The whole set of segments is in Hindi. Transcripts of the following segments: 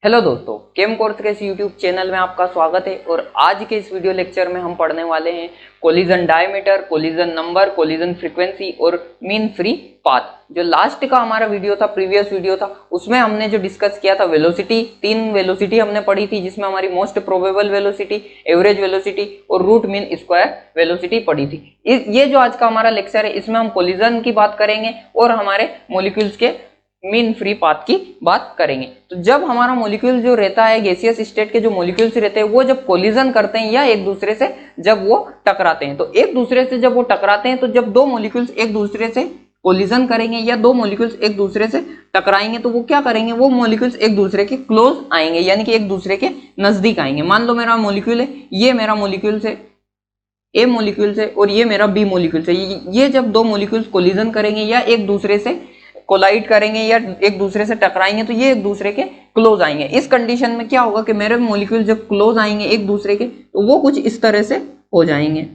हेलो दोस्तों, केम कोर्स के इस यूट्यूब चैनल में आपका स्वागत है। और आज के इस वीडियो लेक्चर में हम पढ़ने वाले हैं collision diameter, collision number, collision frequency और मीन फ्री पाथ। जो लास्ट का हमारा वीडियो था, प्रीवियस वीडियो था, उसमें हमने जो डिस्कस किया था वेलोसिटी, 3 वेलोसिटी हमने पढ़ी थी, जिसमें हमारी most probable velocity, average velocity और रूट मीन स्क्वायर वेलोसिटी पढ़ी थी। ये जो आज का हमारा लेक्चर है, इसमें हम कोलिजन की बात करेंगे और हमारे मॉलिक्यूल्स के मीन फ्री पाथ की बात करेंगे। तो जब हमारा मॉलिक्यूल जो रहता है, गैसियस स्टेट के जो मॉलिक्यूल्स रहते हैं, वो जब कोलिजन करते हैं या एक दूसरे से जब वो टकराते हैं, तो एक दूसरे से जब वो टकराते हैं, तो जब दो मॉलिक्यूल्स एक दूसरे से कोलिजन करेंगे या दो मॉलिक्यूल्स एक दूसरे से टकराएंगे, तो वो क्या करेंगे, वो मॉलिक्यूल्स एक दूसरे के क्लोज आएंगे, यानी कि एक दूसरे के नजदीक आएंगे। मान लो मेरा मॉलिक्यूल है, ये मेरा मॉलिक्यूल है, ए मॉलिक्यूल्स है और ये मेरा बी मॉलिक्यूल्स है। ये जब दो मॉलिक्यूल्स कोलिजन करेंगे या एक दूसरे से कोलाइड करेंगे या एक दूसरे से टकराएंगे, तो ये एक दूसरे के क्लोज आएंगे। इस कंडीशन में क्या होगा कि मेरे मॉलिक्यूल जब क्लोज आएंगे एक दूसरे के, तो वो कुछ इस तरह से हो जाएंगे।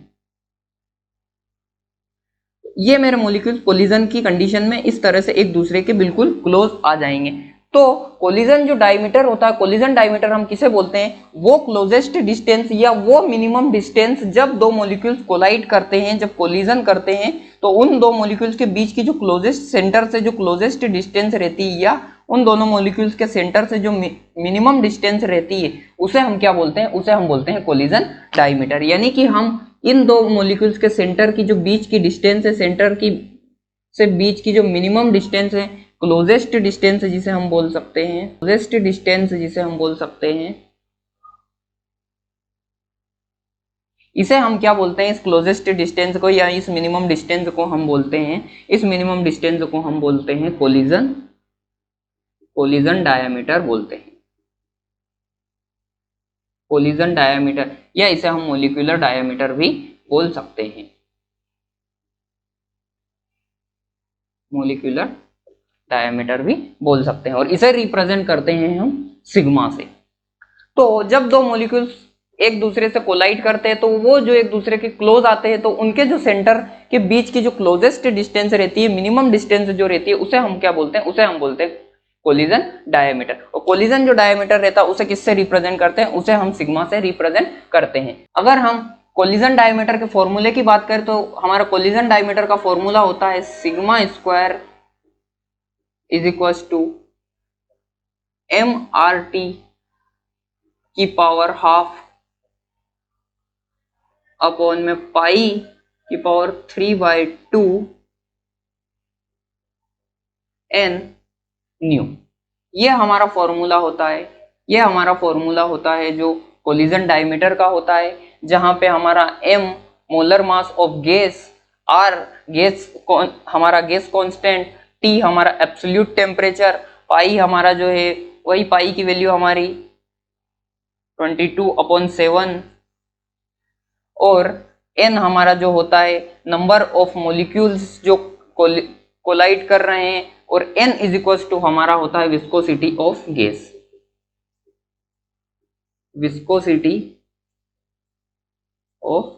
ये मेरे मॉलिक्यूल कोलिजन की कंडीशन में इस तरह से एक दूसरे के बिल्कुल क्लोज आ जाएंगे। तो कोलिजन जो डायमीटर होता है, कोलिजन डायमीटर हम किसे बोलते हैं, वो क्लोजेस्ट डिस्टेंस या वो मिनिमम डिस्टेंस जब दो मॉलिक्यूल्स कोलाइड करते हैं, जब कोलिजन करते हैं, तो उन दो मॉलिक्यूल्स के बीच की जो क्लोजेस्ट सेंटर से जो क्लोजेस्ट डिस्टेंस रहती है, या उन दोनों मॉलिक्यूल्स के सेंटर से जो मिनिमम डिस्टेंस रहती है, उसे हम क्या बोलते हैं, उसे हम बोलते हैं कोलिजन डायमीटर। यानी कि हम इन दो मॉलिक्यूल्स के सेंटर की जो बीच की डिस्टेंस है, सेंटर की से बीच की जो मिनिमम डिस्टेंस है, क्लोजेस्ट डिस्टेंस जिसे हम बोल सकते हैं, क्लोजेस्ट डिस्टेंस जिसे हम बोल सकते हैं, इसे हम क्या बोलते हैं, इस क्लोजेस्ट डिस्टेंस को या इस मिनिमम डिस्टेंस को हम बोलते हैं, इस मिनिमम डिस्टेंस को हम बोलते हैं कोलिजन, कोलिजन डायमीटर बोलते हैं, कोलिजन डायमीटर, या इसे हम मॉलिक्यूलर डायमीटर भी बोल सकते हैं, मॉलिक्यूलर डायमीटर भी बोल सकते हैं। और इसे रिप्रेजेंट करते हैं हम सिग्मा से। तो जब दो मॉलिक्यूल्स एक दूसरे से कोलाइड करते हैं, तो वो जो एक दूसरे के क्लोज आते हैं, तो उनके जो सेंटर के बीच की जो क्लोजेस्ट डिस्टेंस रहती है, मिनिमम डिस्टेंस जो रहती है, उसे हम क्या बोलते हैं, उसे हम बोलते हैं कोलिजन डायमीटर। और कोलिजन जो डायमीटर रहता है, उसे किससे रिप्रेजेंट करते हैं, उसे हम सिग्मा से रिप्रेजेंट करते हैं। अगर हम कोलिजन डायमीटर के फॉर्मूले की बात करें, तो हमारा कोलिजन डायमीटर का फॉर्मूला होता है sigma square is equal to MRT की पावर हाफ अपॉन में पाई की पावर 3/2 n न्यू। ये हमारा फॉर्मूला होता है, ये हमारा फॉर्मूला होता है जो कोलिजन डायमीटर का होता है, जहां पे हमारा m molar mass of gas, r gas हमारा गैस कांस्टेंट, t हमारा एब्सोल्यूट टेम्परेचर, पाई हमारा जो है वही पाई की वैल्यू हमारी 22/7, और n हमारा जो होता है नंबर ऑफ मॉलिक्यूल्स जो कोलाइड कर रहे हैं, और n इज इक्वल टू हमारा होता है viscosity of gas, viscosity of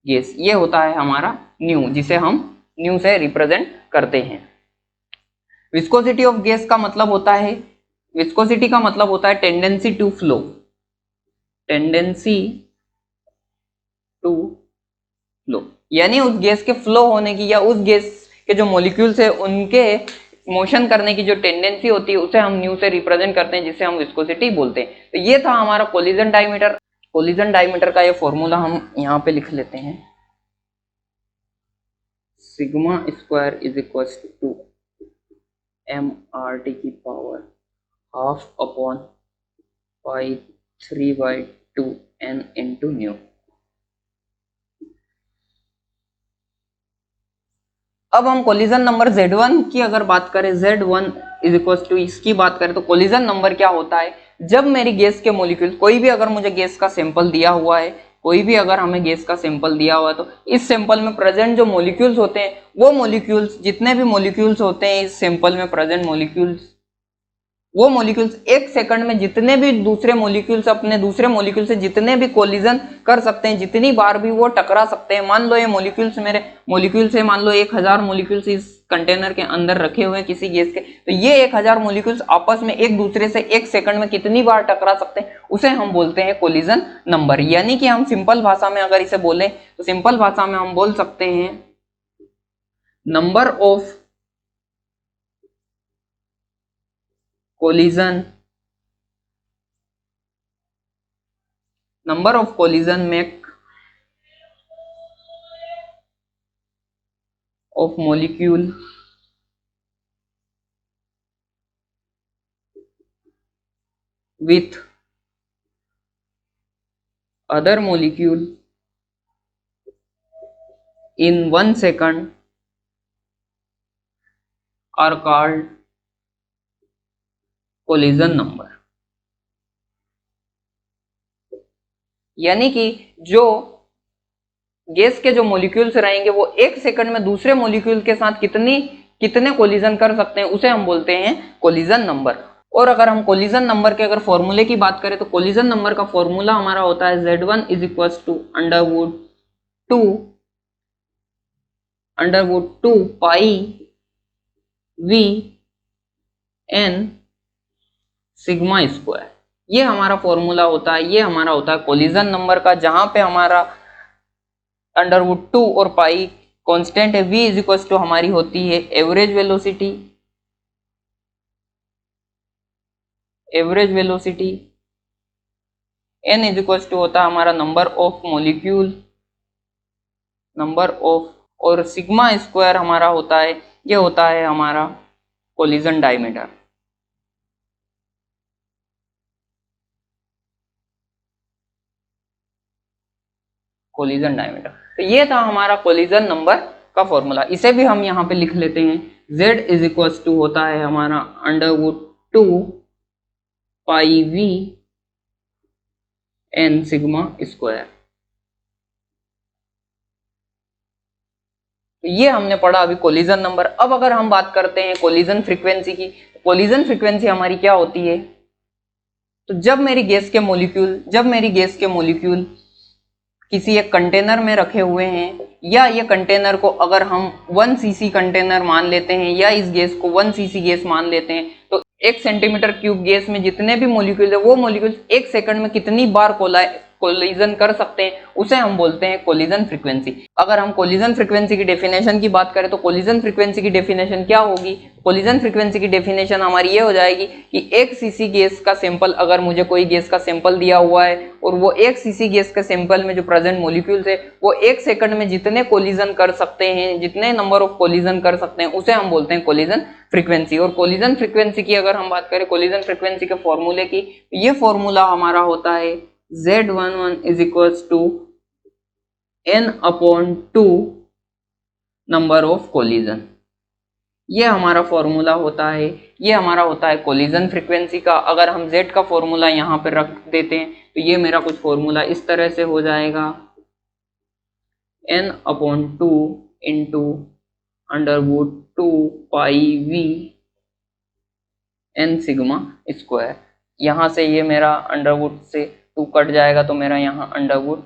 gas, ये होता है हमारा न्यू, जिसे हम न्यू से रिप्रेजेंट करते हैं। विस्कोसिटी ऑफ गैस का मतलब होता है, विस्कोसिटी का मतलब होता है tendency to flow, tendency to flow, यानी उस गैस के फ्लो होने की या उस गैस के जो मॉलिक्यूल्स है उनके मोशन करने की जो टेंडेंसी होती है, उसे हम न्यू से रिप्रेजेंट करते हैं, जिसे हम विस्कोसिटी बोलते हैं। तो ये था हमारा कोलिजन डायमीटर। कोलिजन डायमीटर का ये फॉर्मूला हम यहाँ पे लिख लेते हैं, sigma square is equal to MRT की power half upon pi 3/2 n into nu. अब हम कोलिजन नंबर Z1 की अगर बात करें, Z1 इज इक्वल टू इसकी बात करें, तो कोलिजन नंबर क्या होता है, जब मेरी गैस के मॉलिक्यूल, कोई भी अगर मुझे गैस का सैंपल दिया हुआ है, कोई भी अगर हमें गैस का सैंपल दिया हुआ है, तो इस सैंपल में प्रेजेंट जो मॉलिक्यूल्स होते हैं, वो मॉलिक्यूल्स, जितने भी मॉलिक्यूल्स होते हैं इस सैंपल में प्रेजेंट मॉलिक्यूल्स, वो मॉलिक्यूल्स एक सेकंड में जितने भी दूसरे मॉलिक्यूल्स अपने दूसरे मॉलिक्यूल से जितने भी कोलिजन कर सकते हैं, जितनी बार भी वो टकरा सकते हैं। मान लो ये मॉलिक्यूल्स मेरे मॉलिक्यूल्स है, मान लो 1000 मॉलिक्यूल्स इस कंटेनर के अंदर रखे हुए हैं किसी गैस के, तो ये 1000 मॉलिक्यूल्स आपस में एक दूसरे से एक सेकंड में कितनी बार टकरा सकते हैं, उसे हम बोलते हैं कोलिजन नंबर। यानी कि हम सिंपल भाषा में अगर इसे बोले तो सिंपल भाषा में हम बोल सकते हैं number of collision number of collision make of molecule with other molecule in 1 second are called collision number। यानी कि जो गैस के जो मॉलिक्यूल्स रहेंगे वो एक सेकंड में दूसरे मॉलिक्यूल के साथ कितने कोलिजन कर सकते हैं, उसे हम बोलते हैं कोलिजन नंबर। और अगर हम कोलिजन नंबर के अगर फॉर्मूले की बात करें तो कोलिजन नंबर का फॉर्मूला हमारा होता है Z1 is equal to under root 2 pi V n sigma square. ये हमारा फॉर्मूला होता है, ये हमारा होता है कोलिजन नंबर का, जहां पे हमारा अंडरवुड 2 और पाई कांस्टेंट है, v इज इक्वल टू हमारी होती है average velocity, n is equal to होता है हमारा नंबर ऑफ मॉलिक्यूल, और सिग्मा स्क्वायर हमारा होता है, ये होता है हमारा कोलिजन डायमीटर। तो ये था हमारा कोलिजन नंबर का फॉर्मूला। इसे भी हम यहाँ पे लिख लेते हैं, z इज इक्वल टू होता है हमारा under root 2 pi v n sigma square. तो ये हमने पढ़ा अभी कोलिजन नंबर। अब अगर हम बात करते हैं कोलिजन फ्रीक्वेंसी की, कोलिजन फ्रीक्वेंसी हमारी क्या होती है, तो जब मेरी गैस के मॉलिक्यूल किसी एक कंटेनर में रखे हुए हैं, या ये कंटेनर को अगर हम 1 cc कंटेनर मान लेते हैं, या इस गैस को 1 cc गैस मान लेते हैं, तो 1 सेंटीमीटर क्यूब गैस में जितने भी मॉलिक्यूल है वो मॉलिक्यूल एक सेकंड में कितनी बार कोलिजन कर सकते हैं, उसे हम बोलते हैं कोलिजन फ्रीक्वेंसी। अगर हम कोलिजन फ्रीक्वेंसी की डेफिनेशन की बात करें तो कोलिजन फ्रीक्वेंसी की डेफिनेशन क्या होगी, कोलिजन फ्रीक्वेंसी की डेफिनेशन हमारी ये हो जाएगी कि 1 cc गैस का सैंपल, अगर मुझे कोई गैस का सैंपल दिया हुआ है और वो 1 cc गैस के सैंपल में जो प्रेजेंट मॉलिक्यूल्स है वो एक सेकंड में जितने कोलिजन कर सकते हैं, जितने नंबर ऑफ कोलिजन कर सकते हैं, उसे हम बोलते हैं कोलिजन फ्रीक्वेंसी। और कोलिजन फ्रीक्वेंसी की अगर हम बात करें, कोलिजन फ्रीक्वेंसी के फॉर्मूले की, ये फॉर्मूला हमारा होता है Z11 is equals to n upon 2 number of collision. ये हमारा फॉर्मूला होता है, ये हमारा होता है कोलिजन फ्रीक्वेंसी का। अगर हम Z का फॉर्मूला यहाँ पे रख देते हैं तो ये मेरा कुछ फॉर्मूला इस तरह से हो जाएगा, n upon 2 into Underwood 2 pi v n sigma square. यहाँ से ये मेरा अंडरवुड से 2 कट जाएगा तो मेरा यहाँ अंडरवुड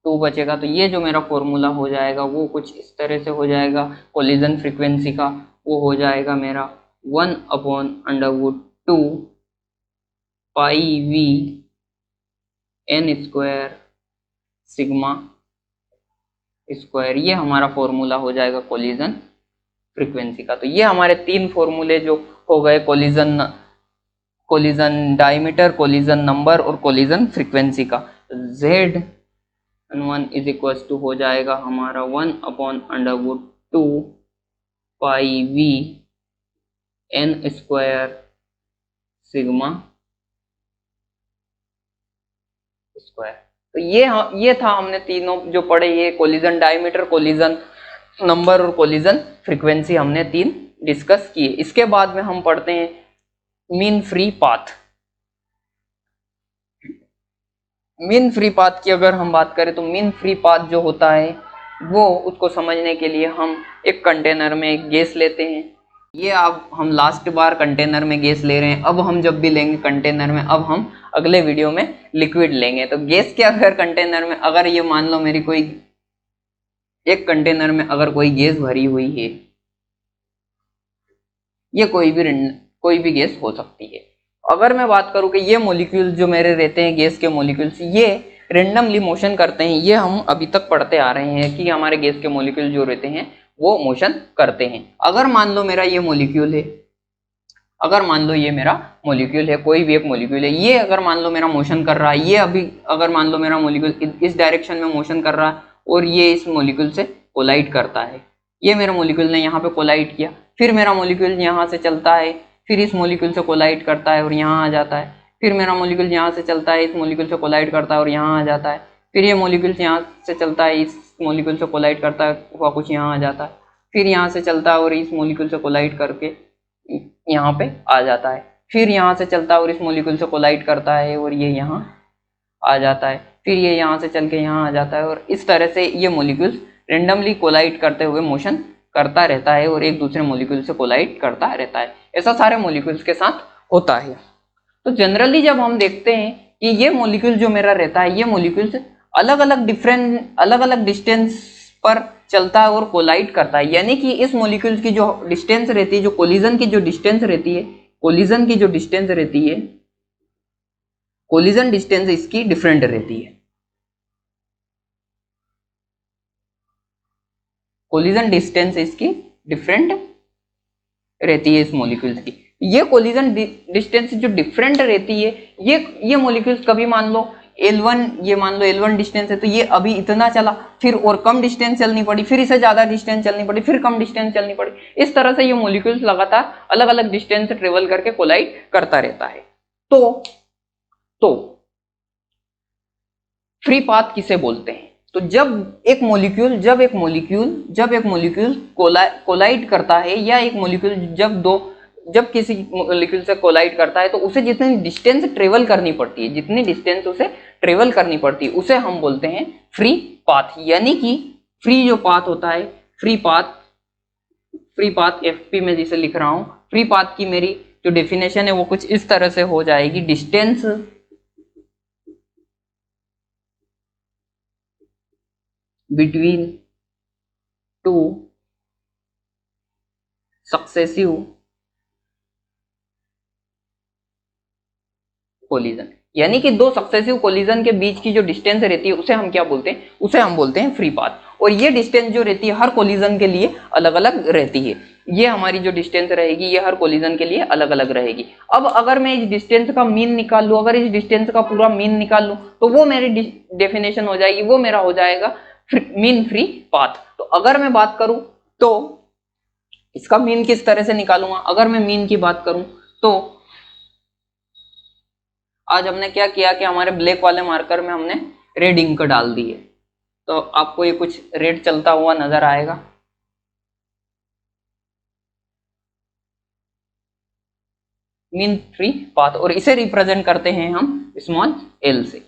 2 बचेगा। तो ये जो मेरा फॉर्मूला हो जाएगा वो कुछ इस तरह से हो जाएगा कोलिजन फ्रीक्वेंसी का, वो हो जाएगा मेरा 1 upon Underwood 2 pi v n square sigma square. ये हमारा फॉर्मूला हो जाएगा कोलिजन फ्रीक्वेंसी का। तो ये हमारे 3 फॉर्मूले जो हो गए कोलिजन डायमीटर, कोलिजन नंबर और कोलिजन फ्रीक्वेंसी का। Z1 इज इक्वल टू हो जाएगा हमारा 1 upon Underwood 2 pi v n square sigma square. तो ये था हमने तीनों जो पढ़े, ये कोलिजन डायमीटर, कोलिजन नंबर और कोलिजन फ्रीक्वेंसी हमने 3 डिस्कस किए। इसके बाद में हम पढ़ते हैं mean free path. Mean free path की अगर हम बात करें तो मीन फ्री पाथ जो होता है वो, उसको समझने के लिए हम एक कंटेनर में एक गैस लेते हैं, ये अब हम लास्ट बार कंटेनर में गैस ले रहे हैं, अब हम जब भी लेंगे कंटेनर में, अब हम अगले वीडियो में लिक्विड लेंगे। तो गैस के अगर कंटेनर में, अगर ये मान लो मेरी कोई एक कंटेनर में अगर कोई गैस भरी हुई है, ये कोई भी गैस हो सकती है। अगर मैं बात करूं कि ये मॉलिक्यूल जो मेरे रहते हैं गैस के मॉलिक्यूल्स, ये रेंडमली मोशन करते हैं, ये हम अभी तक पढ़ते आ रहे हैं कि हमारे गैस के मॉलिक्यूल जो रहते हैं वो मोशन करते हैं। अगर मान लो मेरा ये मॉलिक्यूल है, अगर मान लो ये मेरा मॉलिक्यूल है, कोई भी एक मॉलिक्यूल है, ये अगर मान लो मेरा मोशन कर रहा है, ये अभी अगर मान लो मेरा मॉलिक्यूल इस डायरेक्शन में मोशन कर रहा है और ये इस मॉलिक्यूल से कोलाइड करता है, ये मेरे मॉलिक्यूल ने यहाँ पे कोलाइड किया, फिर मेरा मॉलिक्यूल यहाँ से चलता है, फिर इस मॉलिक्यूल से कोलाइड करता है और यहाँ आ जाता है, फिर मेरा मॉलिक्यूल यहाँ से चलता है, इस मॉलिक्यूल से कोलाइड करता है और यहाँ आ जाता है, फिर ये मॉलिक्यूल यहाँ से चलता है, इस मॉलिक्यूल से कोलाइड करता है हुआ कुछ यहाँ आ जाता है, फिर यहाँ से चलता है और इस मॉलिक्यूल से कोलाइड करके यहाँ पे आ जाता है, फिर यहाँ से चलता है और इस मॉलिक्यूल से कोलाइड करता है और ये यहाँ आ जाता है, फिर ये यहाँ से चल के यहाँ आ जाता है, और इस तरह से ये मॉलिक्यूल्स रेंडमली कोलाइड करते हुए मोशन करता रहता है और एक दूसरे मॉलिक्यूल से कोलाइड करता रहता है। ऐसा सारे मॉलिक्यूल्स के साथ होता है। तो जनरली जब हम देखते हैं कि ये मॉलिक्यूल जो मेरा रहता है, ये मॉलिक्यूल्स अलग अलग डिस्टेंस पर चलता है और कोलाइड करता है, यानी कि इस मॉलिक्यूल्स की जो डिस्टेंस रहती है, जो कोलिजन की जो डिस्टेंस रहती है, कोलिजन की जो डिस्टेंस रहती है, कोलिजन डिस्टेंस इसकी डिफरेंट रहती है। कोलिजन डिस्टेंस इसकी डिफरेंट रहती है इस मॉलिक्यूल्स की। ये कोलिजन डिस्टेंस जो डिफरेंट रहती है, ये मॉलिक्यूल्स कभी मान लो L1, ये मान लो L1 डिस्टेंस है, तो ये अभी इतना चला, फिर और कम डिस्टेंस चलनी पड़ी, फिर इसे ज्यादा डिस्टेंस चलनी पड़ी, फिर कम डिस्टेंस चलनी पड़ी। इस तरह से ये मॉलिक्यूल्स लगातार अलग अलग डिस्टेंस ट्रेवल करके कोलाइड करता रहता है। तो फ्री पाथ किसे बोलते हैं? तो जब एक मॉलिक्यूल कोलाइड करता है, या एक मॉलिक्यूल जब किसी मॉलिक्यूल से कोलाइड करता है, तो उसे जितनी डिस्टेंस ट्रेवल करनी पड़ती है, उसे हम बोलते हैं फ्री पाथ। यानी कि फ्री जो पाथ होता है, फ्री पाथ एफपी में जिसे लिख रहा हूं, फ्री पाथ की मेरी जो डेफिनेशन है वो कुछ इस तरह से हो जाएगी: distance between two successive collision. यानी कि दो सक्सेसिव कोलिजन के बीच की जो डिस्टेंस रहती है उसे हम क्या बोलते हैं? उसे हम बोलते हैं फ्री पाथ। और ये डिस्टेंस जो रहती है हर कोलिजन के लिए अलग अलग रहती है। ये हमारी जो डिस्टेंस रहेगी ये हर कोलिजन के लिए अलग अलग रहेगी। अब अगर मैं इस डिस्टेंस का मीन निकाल लूं, अगर इस डिस्टेंस का पूरा मीन निकाल लूं, तो वो मेरी डेफिनेशन हो जाएगी, वो मेरा हो जाएगा मीन फ्री पाथ। तो अगर मैं बात करूं तो इसका मीन किस तरह से निकालूंगा? अगर मैं मीन की बात करूं तो आज हमने क्या किया कि हमारे ब्लैक वाले मार्कर में हमने रेड इंक डाल दी है, तो आपको ये कुछ रेड चलता हुआ नजर आएगा। मीन फ्री पाथ, और इसे रिप्रेजेंट करते हैं हम स्मॉल एल से।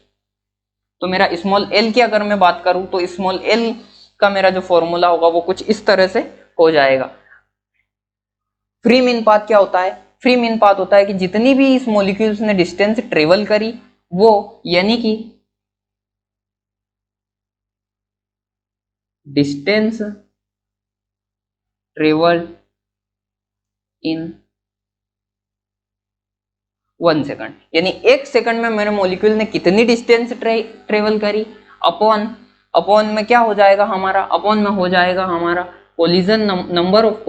तो मेरा स्मॉल एल की अगर मैं बात करूं तो स्मॉल एल का मेरा जो फॉर्मूला होगा वो कुछ इस तरह से हो जाएगा। फ्री मीन पाथ क्या होता है? फ्री मीन पाथ होता है कि जितनी भी इस मॉलिक्यूल्स ने डिस्टेंस ट्रेवल करी वो, यानी कि डिस्टेंस ट्रेवल्ड इन 1 सेकंड, यानी 1 सेकंड में मेरे मॉलिक्यूल ने कितनी डिस्टेंस ट्रेवल करी, अपॉन में क्या हो जाएगा हमारा? अपॉन में हो जाएगा हमारा collision number of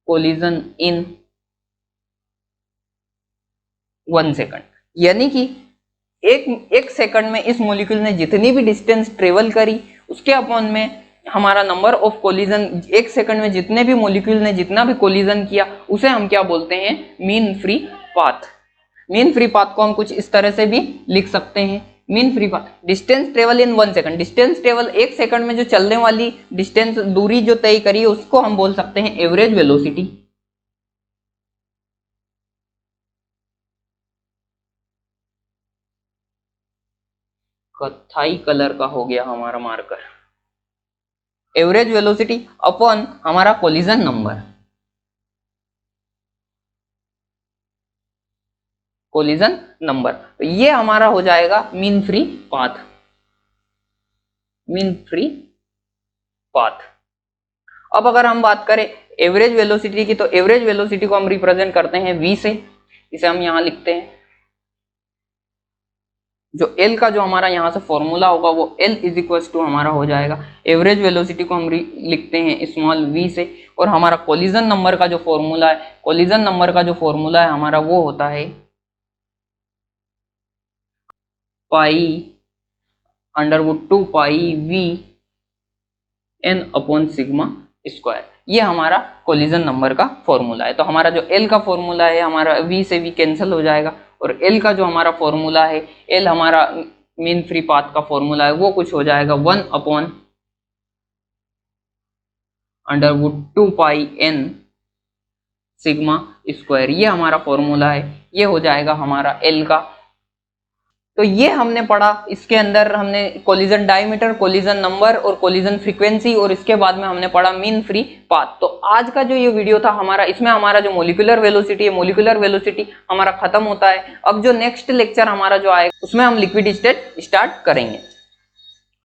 collision in 1 second. यानी कि एक सेकंड में इस मॉलिक्यूल ने जितनी भी डिस्टेंस ट्रेवल करी उसके अपॉन में हमारा नंबर ऑफ कोलिजन, 1 सेकंड में जितने भी मॉलिक्यूल ने जितना भी कोलिजन किया उसे हम क्या बोलते हैं? Mean free path. Mean free path को हम कुछ इस तरह से भी लिख सकते हैं: mean free path distance travel in 1 second. Distance travel 1 second में जो चलने वाली डिस्टेंस, दूरी जो तय करी है उसको हम बोल सकते हैं एवरेज वेलोसिटी। कत्थई कलर का हो गया हमारा मार्कर। एवरेज वेलोसिटी अपॉन हमारा कोलिजन नंबर, कोलिजन नंबर, तो ये हमारा हो जाएगा mean free path, mean free path. अब अगर हम बात करें एवरेज वेलोसिटी की, तो एवरेज वेलोसिटी को हम रिप्रेजेंट करते हैं v से, इसे हम यहां लिखते हैं। जो L का जो हमारा यहाँ से फॉर्मूला होगा वो L इज इक्वल टू हमारा हो जाएगा, एवरेज वेलोसिटी को हम लिखते हैं स्मॉल v से, और हमारा कोलिजन नंबर का जो फॉर्मूला है, कोलिजन नंबर का जो फॉर्मूला है हमारा वो होता है पाई Underwood 2 pi v n upon sigma square. ये हमारा कोलिजन नंबर का फॉर्मूला है। तो हमारा जो L का फॉर्मूला है, हमारा v से v कैंसिल हो जाएगा, और L का जो हमारा फॉर्मूला है, L हमारा मीन फ्री पाथ का फॉर्मूला है, वो कुछ हो जाएगा 1 अपॉन अंडरवुड 2 पाई n सिग्मा स्क्वायर। ये हमारा फॉर्मूला है, ये हो जाएगा हमारा L का। तो ये हमने पढ़ा, इसके अंदर हमने कोलिजन डायमीटर, कोलिजन नंबर और कोलिजन फ्रीक्वेंसी, और इसके बाद में हमने पढ़ा मीन फ्री पाथ। तो आज का जो ये वीडियो था हमारा, इसमें हमारा जो मोलिकुलर वेलोसिटी है, मोलिकुलर वेलोसिटी हमारा खत्म होता है। अब जो नेक्स्ट लेक्चर हमारा जो आएगा उसमें हम लिक्विड स्टेट स्टार्ट करेंगे।